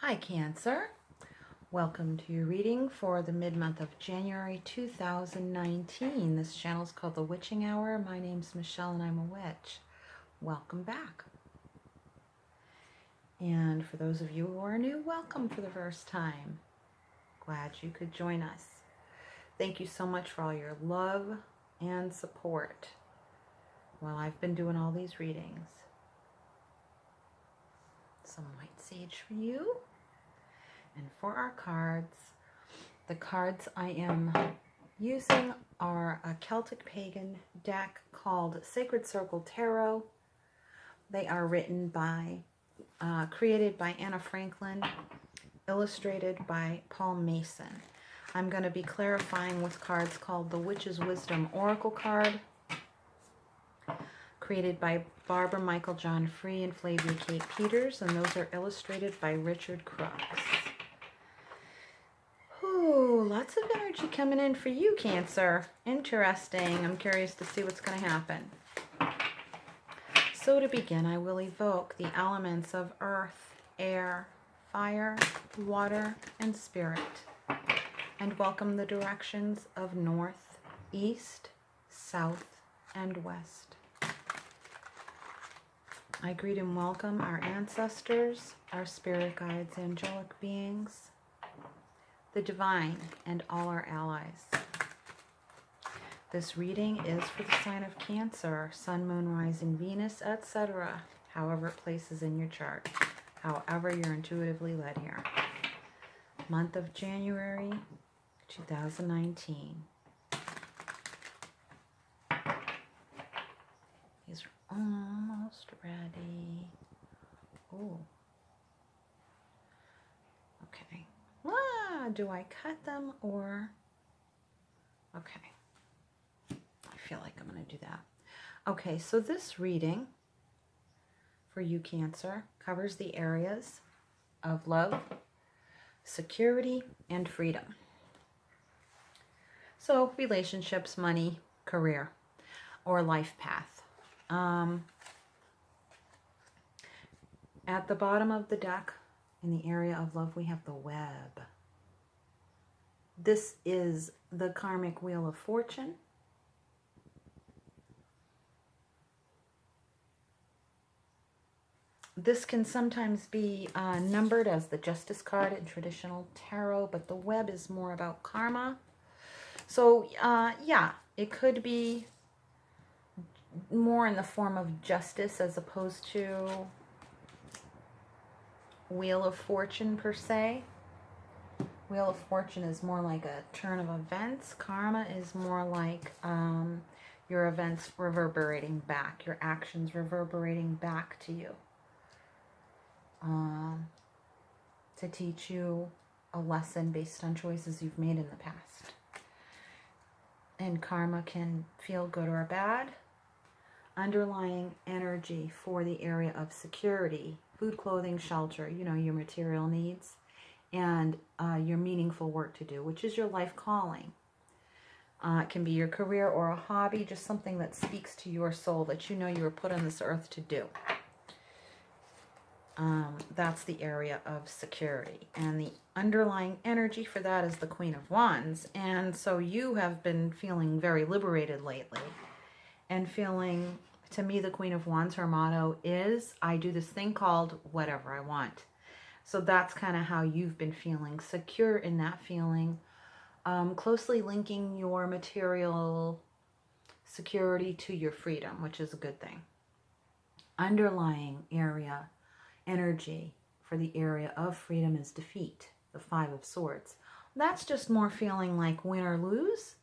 Hi Cancer, welcome to your reading for the mid-month of January 2019. This channel is called The Witching Hour. My name's Michelle and I'm a witch. Welcome back. And for those of you who are new, welcome for the first time. Glad you could join us. Thank you so much for all your love and support while I've been doing all these readings. Some white sage for you. And for our cards, the cards I am using are a Celtic pagan deck called Sacred Circle Tarot. They are written by, created by Anna Franklin, illustrated by Paul Mason. I'm going to be clarifying with cards called the Witch's Wisdom Oracle card, created by Barbara Michael John Free and Flavia Kate Peters, and those are illustrated by Richard Crooks. Ooh, lots of energy coming in for you, Cancer. Interesting. I'm curious to see what's going to happen. So to begin, I will evoke the elements of earth, air, fire, water, and spirit, and welcome the directions of north, east, south, and west. I greet and welcome our ancestors, our spirit guides, angelic beings, the divine, and all our allies. This reading is for the sign of Cancer, Sun, Moon, Rising, Venus, etc. However it places in your chart, however you're intuitively led here. Month of January 2019. These are almost ready. Oh. Okay. Do I cut them or... Okay. I feel like I'm going to do that. Okay, so this reading for you, Cancer, covers the areas of love, security, and freedom. So, relationships, money, career, or life path. At the bottom of the deck, in the area of love, we have the web. This is the karmic wheel of fortune. This can sometimes be numbered as the Justice card in traditional tarot, but the web is more about karma. So, yeah, it could be more in the form of justice as opposed to Wheel of Fortune per se. Wheel of Fortune is more like a turn of events. Karma is more like your events reverberating back, your actions reverberating back to you. To teach you a lesson based on choices you've made in the past. And karma can feel good or bad. Underlying energy for the area of security, food, clothing, shelter, you know, your material needs, and your meaningful work to do, which is your life calling. It can be your career or a hobby, just something that speaks to your soul that you know you were put on this earth to do. That's the area of security. And the underlying energy for that is the Queen of Wands. And so you have been feeling very liberated lately. And feeling, to me, the Queen of Wands, her motto is, I do this thing called whatever I want. So that's kind of how you've been feeling, secure in that feeling, closely linking your material security to your freedom, which is a good thing. Underlying area, energy for the area of freedom is defeat, the Five of Swords. That's just more feeling like win or lose.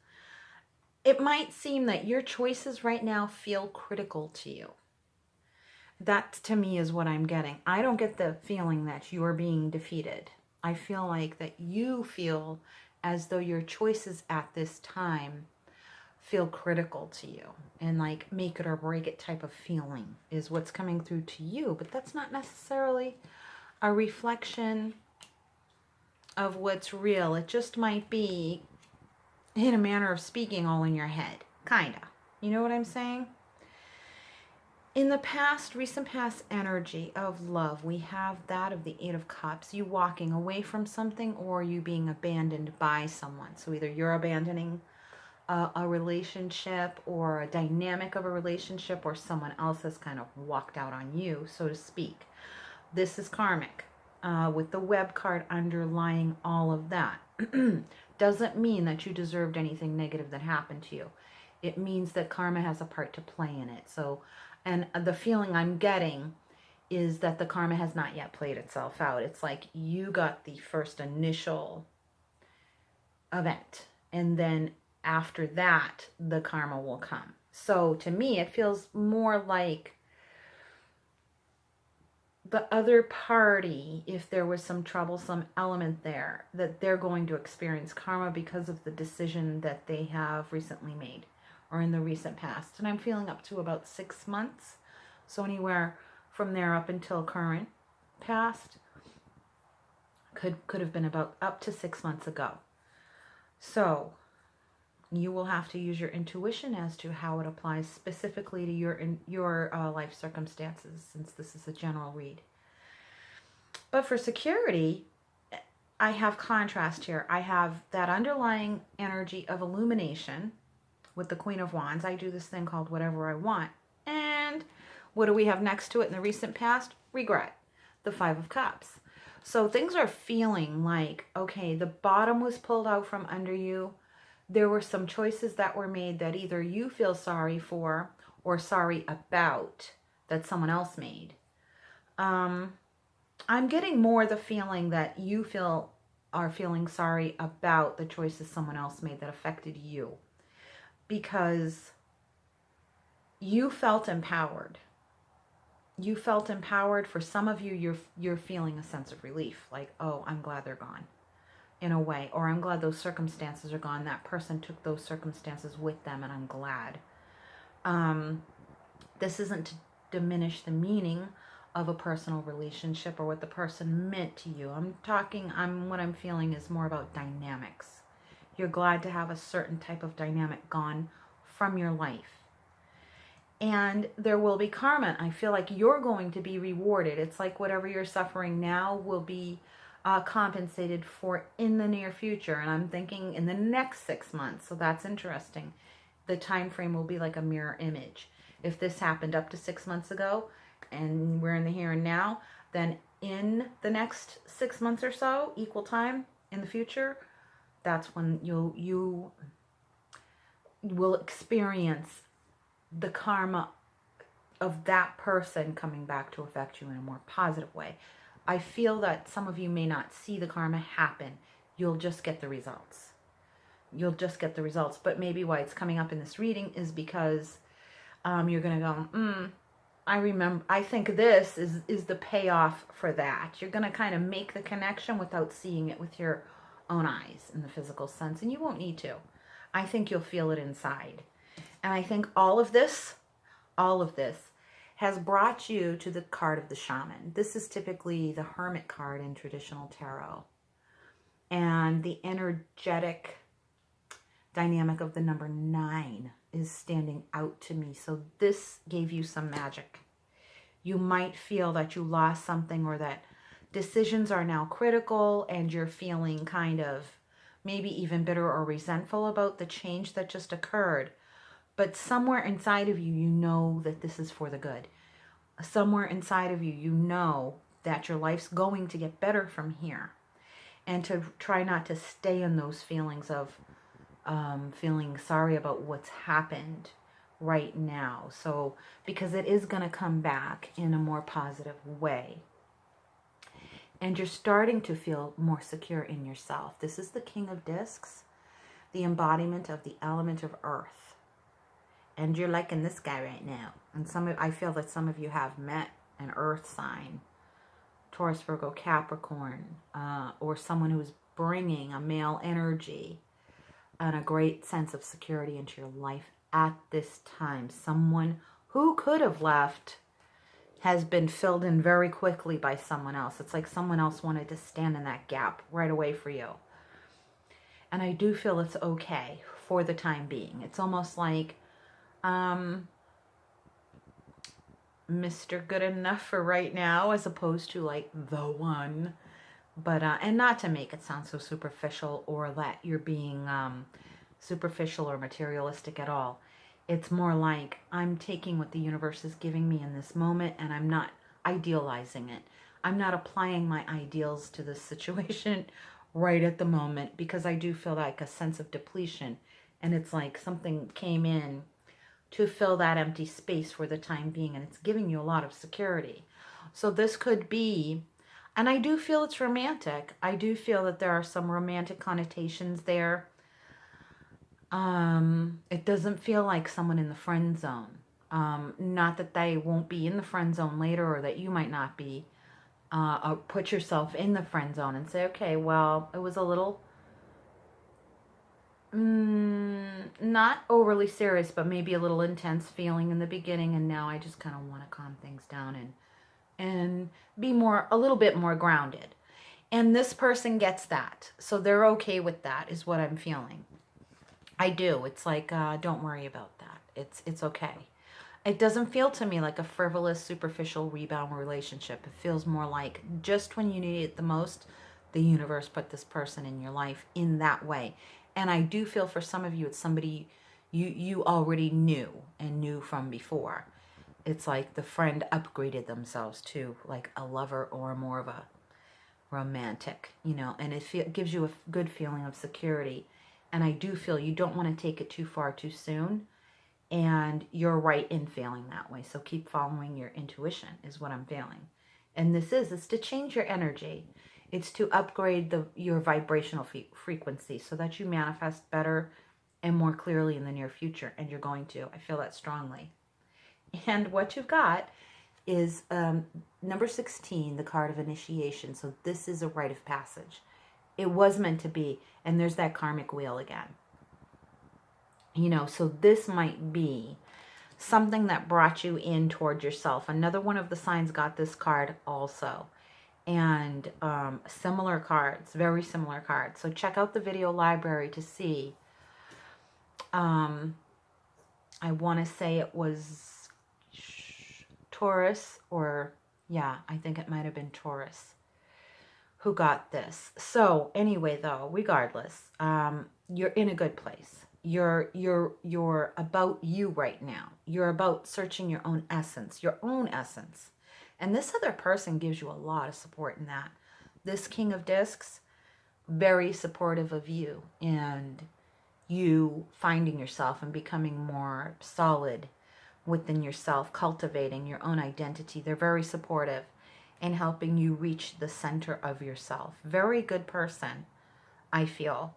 It might seem that your choices right now feel critical to you. That, to me, is what I'm getting. I don't get the feeling that you are being defeated. I feel like that you feel as though your choices at this time feel critical to you. And like make it or break it type of feeling is what's coming through to you. But that's not necessarily a reflection of what's real. It just might be, in a manner of speaking, all in your head. Kinda. You know what I'm saying? In the past, recent past energy of love, we have that of the Eight of Cups. You walking away from something or you being abandoned by someone. So either you're abandoning a relationship or a dynamic of a relationship, or someone else has kind of walked out on you, so to speak. This is karmic, with the web card underlying all of that. Doesn't mean that you deserved anything negative that happened to you. It means that karma has a part to play in it. So, and the feeling I'm getting is that the karma has not yet played itself out. It's like you got the first initial event, and then after that, the karma will come. So to me, it feels more like the other party, if there was some troublesome element there, that they're going to experience karma because of the decision that they have recently made or in the recent past. And I'm feeling up to about 6 months. So anywhere from there up until current past could have been about up to 6 months ago. So you will have to use your intuition as to how it applies specifically to your life circumstances, since this is a general read. But for security, I have contrast here. I have that underlying energy of illumination with the Queen of Wands. I do this thing called whatever I want. And what do we have next to it in the recent past? Regret. The Five of Cups. So things are feeling like, okay, the bottom was pulled out from under you. There were some choices that were made that either you feel sorry for or sorry about that someone else made. I'm getting more the feeling that you are feeling sorry about the choices someone else made that affected you, because you felt empowered. You felt empowered. For some of you, you're feeling a sense of relief, like, oh, I'm glad they're gone, in a way, or I'm glad those circumstances are gone. That person took those circumstances with them, and I'm glad. This isn't to diminish the meaning of a personal relationship or what the person meant to you. What I'm feeling is more about dynamics. You're glad to have a certain type of dynamic gone from your life. And there will be karma. I feel like you're going to be rewarded. It's like whatever you're suffering now will be compensated for in the near future. And I'm thinking in the next 6 months. So that's interesting. The time frame will be like a mirror image. If this happened up to 6 months ago and we're in the here and now, then in the next 6 months or so, equal time in the future, that's when you will experience the karma of that person coming back to affect you in a more positive way. I feel that some of you may not see the karma happen. You'll just get the results. You'll just get the results. But maybe why it's coming up in this reading is because you're going to go, I think this is the payoff for that. You're going to kind of make the connection without seeing it with your own eyes in the physical sense. And you won't need to. I think you'll feel it inside. And I think all of this has brought you to the card of the shaman. This is typically the hermit card in traditional tarot. And the energetic dynamic of the number 9 is standing out to me. So this gave you some magic. You might feel that you lost something, or that decisions are now critical and you're feeling kind of maybe even bitter or resentful about the change that just occurred. But somewhere inside of you, you know that this is for the good. Somewhere inside of you, you know that your life's going to get better from here. And to try not to stay in those feelings of feeling sorry about what's happened right now. So, because it is going to come back in a more positive way. And you're starting to feel more secure in yourself. This is the King of Discs, the embodiment of the element of earth. And you're liking this guy right now. And I feel that some of you have met an earth sign, Taurus, Virgo, Capricorn, or someone who's bringing a male energy and a great sense of security into your life at this time. Someone who could have left has been filled in very quickly by someone else. It's like someone else wanted to stand in that gap right away for you. And I do feel it's okay for the time being. It's almost like Mr. Good Enough for right now, as opposed to like the one. But, and not to make it sound so superficial or that you're being superficial or materialistic at all. It's more like I'm taking what the universe is giving me in this moment and I'm not idealizing it. I'm not applying my ideals to this situation right at the moment, because I do feel like a sense of depletion. And it's like something came in to fill that empty space for the time being, and it's giving you a lot of security. So this could be, and I do feel it's romantic. I do feel that there are some romantic connotations there. It doesn't feel like someone in the friend zone. Not that they won't be in the friend zone later, or that you might not be. Or put yourself in the friend zone and say, okay, well, it was a little not overly serious, but maybe a little intense feeling in the beginning, and now I just kind of want to calm things down and be a little bit more grounded. And this person gets that, so they're okay with that, is what I'm feeling. I do. It's like, don't worry about that. It's okay. It doesn't feel to me like a frivolous, superficial rebound relationship. It feels more like just when you need it the most, the universe put this person in your life in that way. And I do feel for some of you, it's somebody you already knew and knew from before. It's like the friend upgraded themselves to like a lover or more of a romantic, and it gives you a good feeling of security. And I do feel you don't want to take it too far too soon. And you're right in feeling that way. So keep following your intuition is what I'm feeling. And it's to change your energy. It's to upgrade your vibrational frequency so that you manifest better and more clearly in the near future. And you're going to. I feel that strongly. And what you've got is number 16, the card of initiation. So this is a rite of passage. It was meant to be. And there's that karmic wheel again. So this might be something that brought you in toward yourself. Another one of the signs got this card also. And similar cards, very similar cards. So check out the video library to see. I want to say it was Taurus, or yeah, I think it might have been Taurus who got this. So anyway, though, regardless, you're in a good place. You're about you right now. You're about searching your own essence, And this other person gives you a lot of support in that. This King of Discs, very supportive of you and you finding yourself and becoming more solid within yourself, cultivating your own identity. They're very supportive in helping you reach the center of yourself. Very good person, I feel,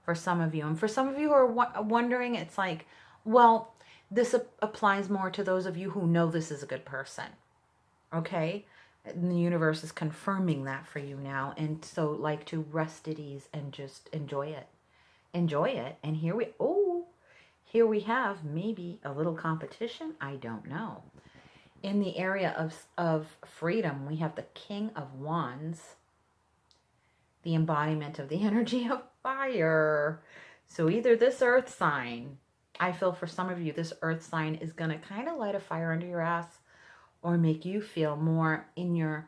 for some of you. And for some of you who are wondering, it's like, well, this applies more to those of you who know this is a good person. Okay? And the universe is confirming that for you now. And so, like, to rest at ease and just enjoy it. Enjoy it. And here we have maybe a little competition. I don't know. In the area of freedom, we have the King of Wands, the embodiment of the energy of fire. So either this earth sign, I feel for some of you, this earth sign is going to kind of light a fire under your ass or make you feel more in your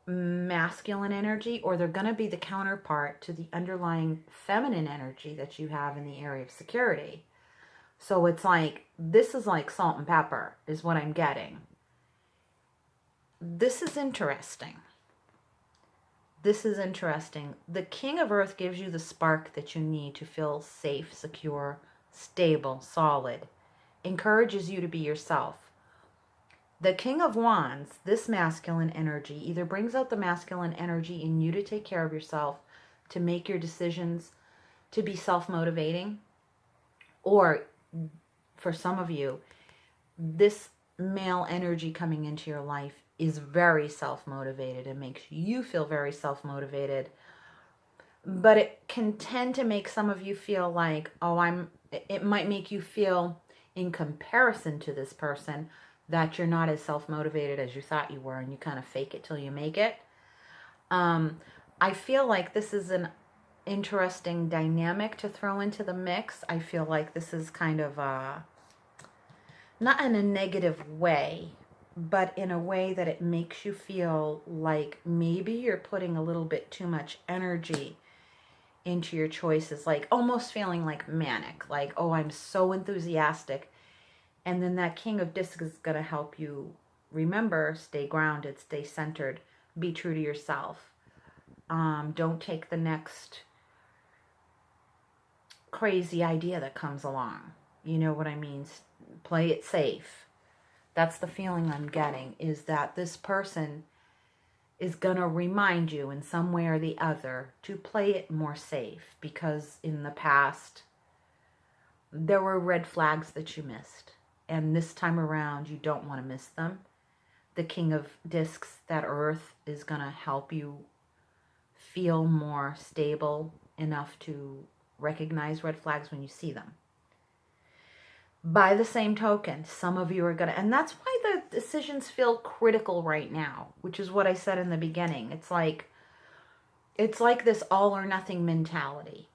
masculine energy, or they're going to be the counterpart to the underlying feminine energy that you have in the area of security. So it's like, this is like salt and pepper is what I'm getting. This is interesting. This is interesting. The King of Earth gives you the spark that you need to feel safe, secure, stable, solid. Encourages you to be yourself. The King of Wands, this masculine energy, either brings out the masculine energy in you to take care of yourself, to make your decisions, to be self-motivating, or for some of you, this male energy coming into your life is very self-motivated and makes you feel very self-motivated. But it can tend to make some of you feel like, it might make you feel in comparison to this person that you're not as self-motivated as you thought you were, and you kind of fake it till you make it. I feel like this is an interesting dynamic to throw into the mix. I feel like this is kind of not in a negative way, but in a way that it makes you feel like maybe you're putting a little bit too much energy into your choices, like almost feeling like manic, like, oh, I'm so enthusiastic. And then that King of Discs is going to help you remember, stay grounded, stay centered, be true to yourself. Don't take the next crazy idea that comes along. You know what I mean? Play it safe. That's the feeling I'm getting, is that this person is going to remind you in some way or the other to play it more safe, because in the past there were red flags that you missed. And this time around, you don't want to miss them. The King of Discs, that Earth, is going to help you feel more stable enough to recognize red flags when you see them. By the same token, some of you are going to, and that's why the decisions feel critical right now, which is what I said in the beginning. It's like this all or nothing mentality.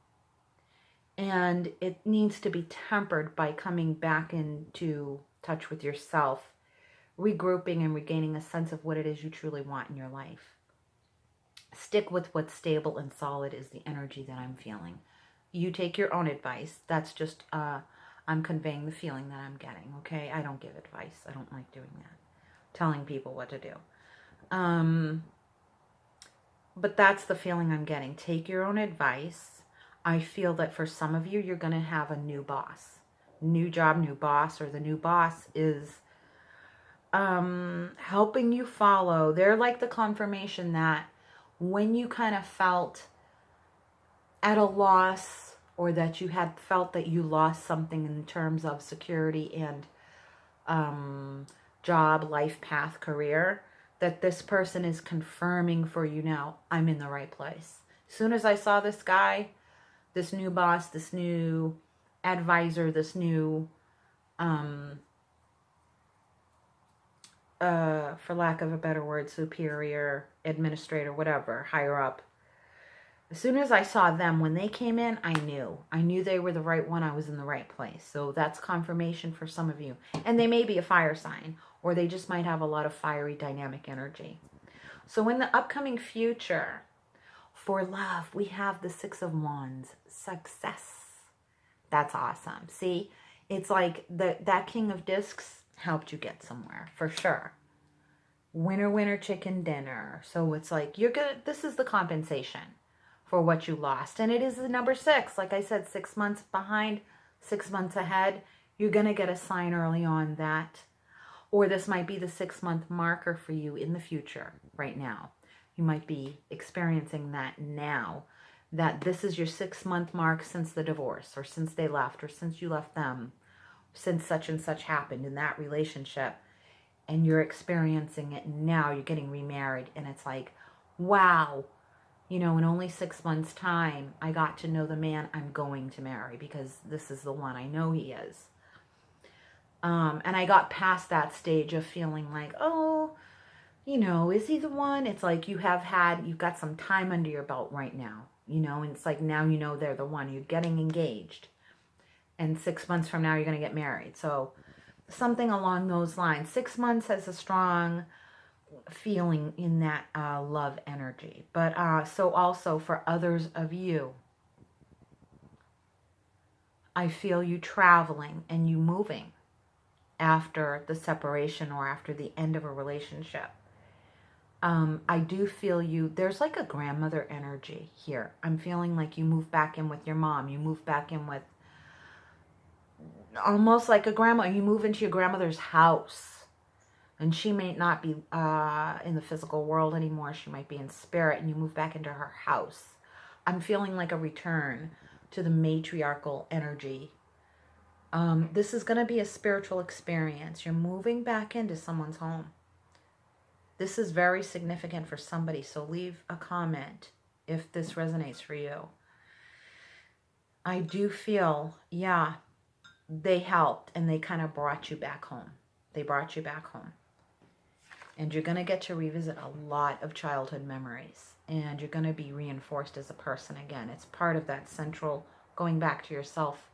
And it needs to be tempered by coming back into touch with yourself, regrouping and regaining a sense of what it is you truly want in your life. Stick with what's stable and solid is the energy that I'm feeling. You take your own advice. That's just, I'm conveying the feeling that I'm getting, okay? I don't give advice. I don't like doing that. Telling people what to do. But that's the feeling I'm getting. Take your own advice. I feel that for some of you, you're going to have a new boss. New job, new boss, or the new boss is helping you follow. They're like the confirmation that when you kind of felt at a loss, or that you had felt that you lost something in terms of security and job, life path, career, that this person is confirming for you now, I'm in the right place. As soon as I saw this guy, this new boss, this new advisor, this new, for lack of a better word, superior, administrator, whatever, higher up. As soon as I saw them, when they came in, I knew they were the right one. I was in the right place. So that's confirmation for some of you. And they may be a fire sign, or they just might have a lot of fiery dynamic energy. So in the upcoming future, for love, we have the Six of Wands, success. That's awesome. See, it's like that King of Discs helped you get somewhere, for sure. Winner, winner, chicken dinner. So it's like, this is the compensation for what you lost. And it is the number 6. Like I said, 6 months behind, 6 months ahead. You're going to get a sign early on that, or this might be the 6-month marker for you in the future right now. You might be experiencing that now, that this is your 6-month mark since the divorce, or since they left, or since you left them, since such and such happened in that relationship, and you're experiencing it now. You're getting remarried, and it's like, wow, you know, in only 6 months' time, I got to know the man I'm going to marry, because this is the one. I know he is. And I got past that stage of feeling like, oh, you know, is he the one? It's like you've got some time under your belt right now, you know, and it's like now you know they're the one. You're getting engaged. And 6 months from now, you're going to get married. So something along those lines. 6 months has a strong feeling in that love energy. But so also for others of you, I feel you traveling and you moving after the separation or after the end of a relationship. I do feel you, there's like a grandmother energy here. I'm feeling like you move back in with your mom. You move back in with almost like a grandma. You move into your grandmother's house. And she may not be in the physical world anymore. She might be in spirit. And you move back into her house. I'm feeling like a return to the matriarchal energy. This is going to be a spiritual experience. You're moving back into someone's home. This is very significant for somebody, so leave a comment if this resonates for you. I do feel, yeah, they helped and they kind of brought you back home. They brought you back home. And you're going to get to revisit a lot of childhood memories. And you're going to be reinforced as a person again. It's part of that central going back to yourself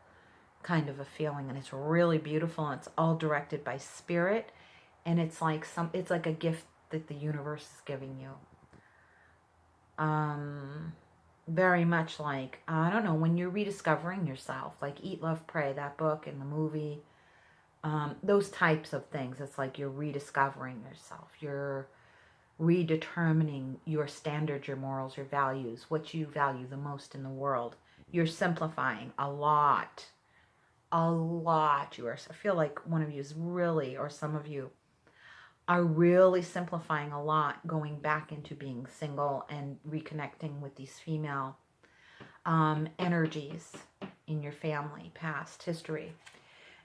kind of a feeling. And it's really beautiful. And it's all directed by spirit And it's like it's like a gift that the universe is giving you. Very much like, I don't know, when you're rediscovering yourself, like Eat, Love, Pray, that book and the movie, those types of things. It's like you're rediscovering yourself. You're redetermining your standards, your morals, your values, what you value the most in the world. You're simplifying a lot. A lot. I feel like one of you is really, or some of you are really simplifying a lot, going back into being single and reconnecting with these female energies in your family, past history.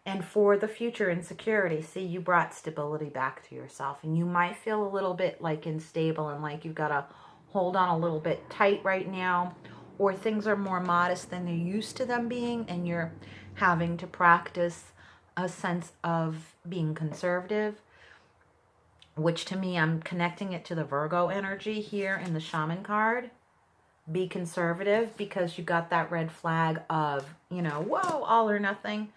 And for the future insecurity, see, you brought stability back to yourself. And you might feel a little bit like unstable and like you've got to hold on a little bit tight right now. Or things are more modest than they're used to them being. And you're having to practice a sense of being conservative. Which to me, I'm connecting it to the Virgo energy here in the Shaman card. Be conservative, because you got that red flag of, whoa, all or nothing.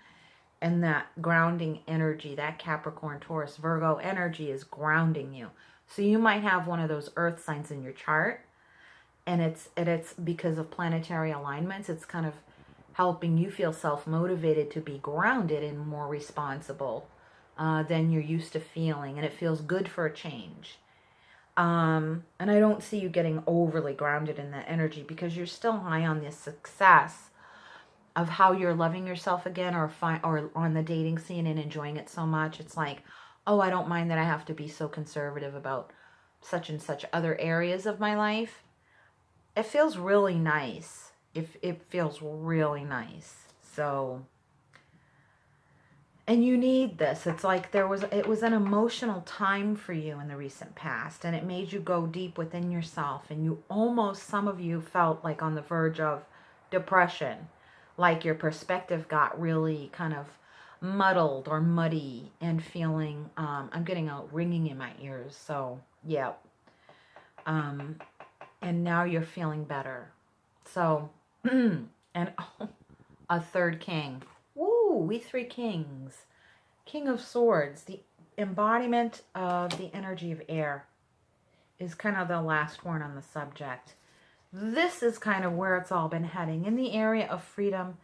And that grounding energy, that Capricorn, Taurus, Virgo energy is grounding you. So you might have one of those earth signs in your chart. And it's because of planetary alignments. It's kind of helping you feel self-motivated to be grounded and more responsible than you're used to feeling. And it feels good for a change. And I don't see you getting overly grounded in that energy, because you're still high on this success of how you're loving yourself again, or on the dating scene and enjoying it so much. It's like, oh, I don't mind that I have to be so conservative about such and such other areas of my life. It feels really nice. It feels really nice. So, and you need this. It's like it was an emotional time for you in the recent past, and it made you go deep within yourself, and you almost, some of you felt like on the verge of depression. Like your perspective got really kind of muddled or muddy, and feeling, I'm getting a ringing in my ears. So, yeah. And now you're feeling better. So, and a third king. Woo, we three kings. King of Swords, the embodiment of the energy of air, is kind of the last one on the subject. This is kind of where it's all been heading. In the area of freedom,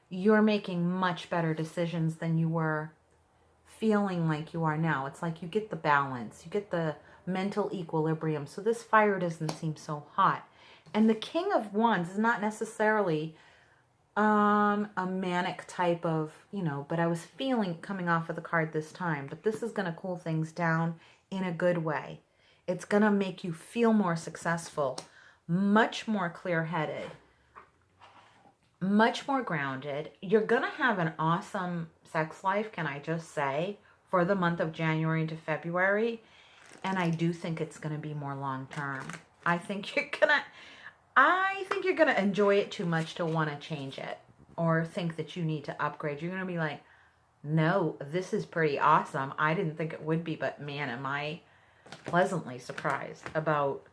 you're making much better decisions than you were feeling like you are now. It's like you get the balance, you get the mental equilibrium. So this fire doesn't seem so hot. And the King of Wands is not necessarily a manic type of, but I was feeling coming off of the card this time. But this is going to cool things down in a good way. It's going to make you feel more successful, much more clear-headed, much more grounded. You're going to have an awesome sex life, can I just say, for the month of January into February. And I do think it's going to be more long-term. I think you're going to enjoy it too much to want to change it or think that you need to upgrade. You're going to be like, no, this is pretty awesome. I didn't think it would be, but man, am I pleasantly surprised about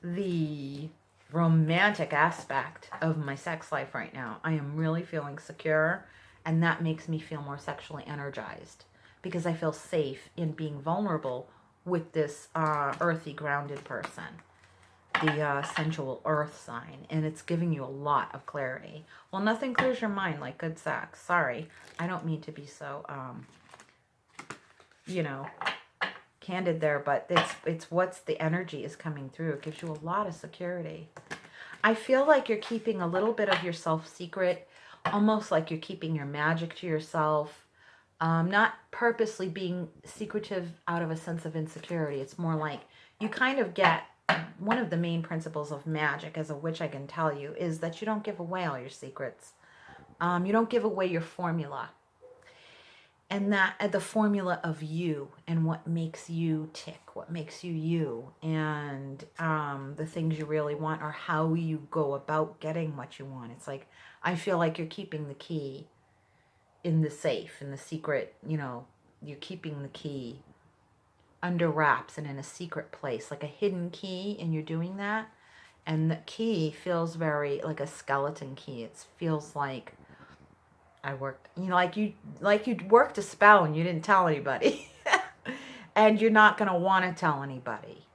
the romantic aspect of my sex life right now. I am really feeling secure, and that makes me feel more sexually energized because I feel safe in being vulnerable with this earthy, grounded person, the sensual earth sign, and it's giving you a lot of clarity. Well, nothing clears your mind like good sex. Sorry, I don't mean to be so, candid there, but it's what's the energy is coming through. It gives you a lot of security. I feel like you're keeping a little bit of yourself secret, almost like you're keeping your magic to yourself. Not purposely being secretive out of a sense of insecurity. It's more like you kind of get, one of the main principles of magic as a witch, I can tell you, is that you don't give away all your secrets. You don't give away your formula. And that the formula of you and what makes you tick, what makes you you, and the things you really want, or how you go about getting what you want. It's like, I feel like you're keeping the key in the safe, in the secret, you're keeping the key under wraps and in a secret place, like a hidden key, and you're doing that. And the key feels very like a skeleton key. It feels like I worked, like you worked a spell and you didn't tell anybody. And you're not going to want to tell anybody.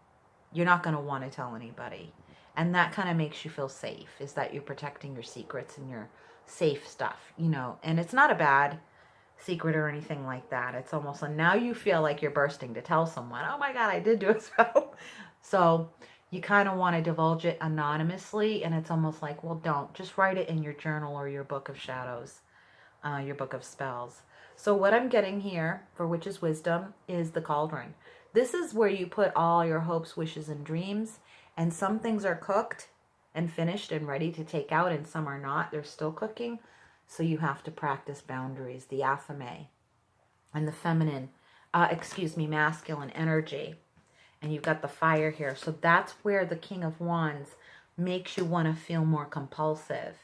You're not going to want to tell anybody. And that kind of makes you feel safe, is that you're protecting your secrets and your safe stuff, you know. And it's not a bad secret or anything like that. It's almost like now you feel like you're bursting to tell someone, oh my God, I did do a spell. So you kind of want to divulge it anonymously. And it's almost like, well, don't. Just write it in your journal or your book of shadows, your book of spells. So what I'm getting here for Witch's Wisdom is the cauldron. This is where you put all your hopes, wishes, and dreams. And some things are cooked and finished and ready to take out, and some are not. They're still cooking. So you have to practice boundaries, the athame, and the feminine, masculine energy. And you've got the fire here. So that's where the King of Wands makes you want to feel more compulsive.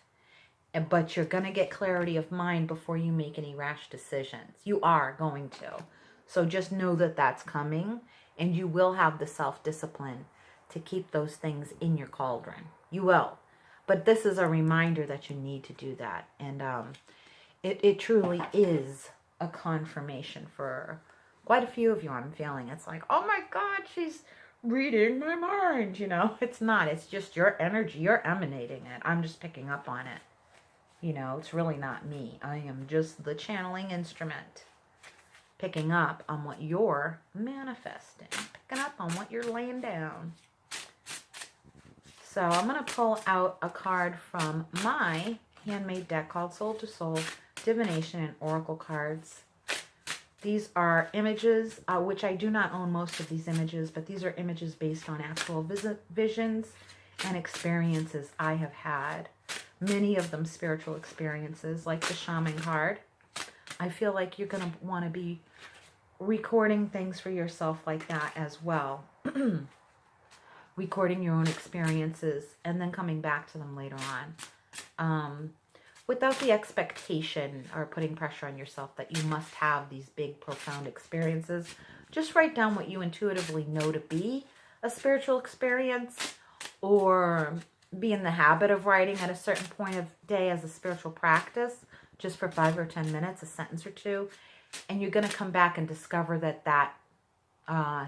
But you're going to get clarity of mind before you make any rash decisions. You are going to. So just know that that's coming, and you will have the self-discipline to keep those things in your cauldron. You will. But this is a reminder that you need to do that. And it truly is a confirmation for quite a few of you. I'm feeling it's like, oh my God, she's reading my mind. You know, it's not. It's just your energy. You're emanating it. I'm just picking up on it. You know, it's really not me. I am just the channeling instrument. Picking up on what you're manifesting. Picking up on what you're laying down. So I'm going to pull out a card from my handmade deck called Soul to Soul Divination and Oracle Cards. These are images, which I do not own most of these images, but these are images based on actual visions and experiences I have had. Many of them spiritual experiences, like the shaman card. I feel like you're going to want to be recording things for yourself like that as well. Recording your own experiences and then coming back to them later on. Without the expectation or putting pressure on yourself that you must have these big, profound experiences. Just write down what you intuitively know to be a spiritual experience, or be in the habit of writing at a certain point of day as a spiritual practice, just for 5 or 10 minutes, a sentence or two. And you're going to come back and discover that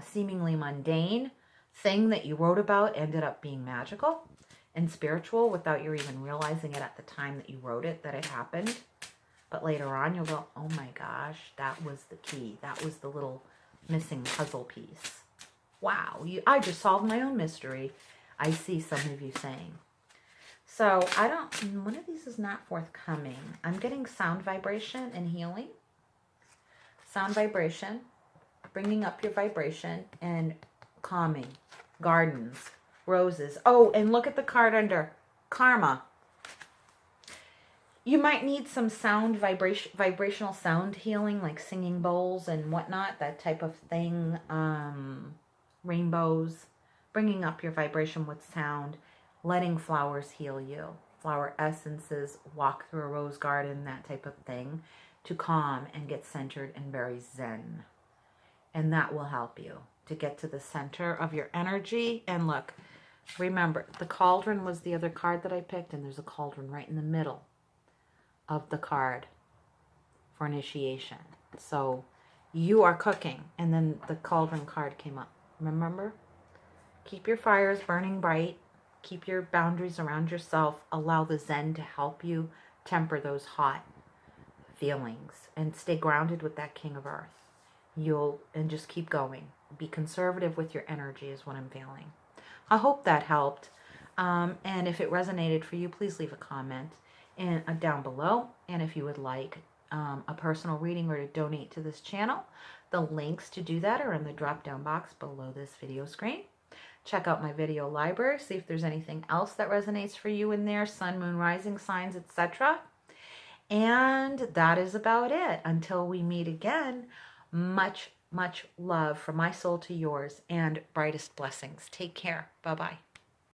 seemingly mundane thing that you wrote about ended up being magical and spiritual without you even realizing it at the time that you wrote it, that it happened. But later on, you'll go, oh my gosh, that was the key. That was the little missing puzzle piece. Wow, I just solved my own mystery. I see some of you saying. So one of these is not forthcoming. I'm getting sound vibration and healing. Sound vibration, bringing up your vibration, and calming, gardens, roses. Oh, and look at the card under karma. You might need some sound vibrational sound healing, like singing bowls and whatnot, that type of thing. Rainbows, bringing up your vibration with sound, letting flowers heal you, flower essences, walk through a rose garden, that type of thing, to calm and get centered and very zen. And that will help you to get to the center of your energy. And look, remember, the cauldron was the other card that I picked, and there's a cauldron right in the middle of the card for initiation. So you are cooking, and then the cauldron card came up. Remember? Keep your fires burning bright. Keep your boundaries around yourself. Allow the Zen to help you temper those hot feelings, and stay grounded with that King of Earth. And just keep going. Be conservative with your energy is what I'm feeling. I hope that helped. And if it resonated for you, please leave a comment down below. And if you would like a personal reading or to donate to this channel, the links to do that are in the drop-down box below this video screen. Check out my video library. See if there's anything else that resonates for you in there. Sun, moon, rising signs, etc. And that is about it. Until we meet again, much, much love from my soul to yours, and brightest blessings. Take care. Bye-bye.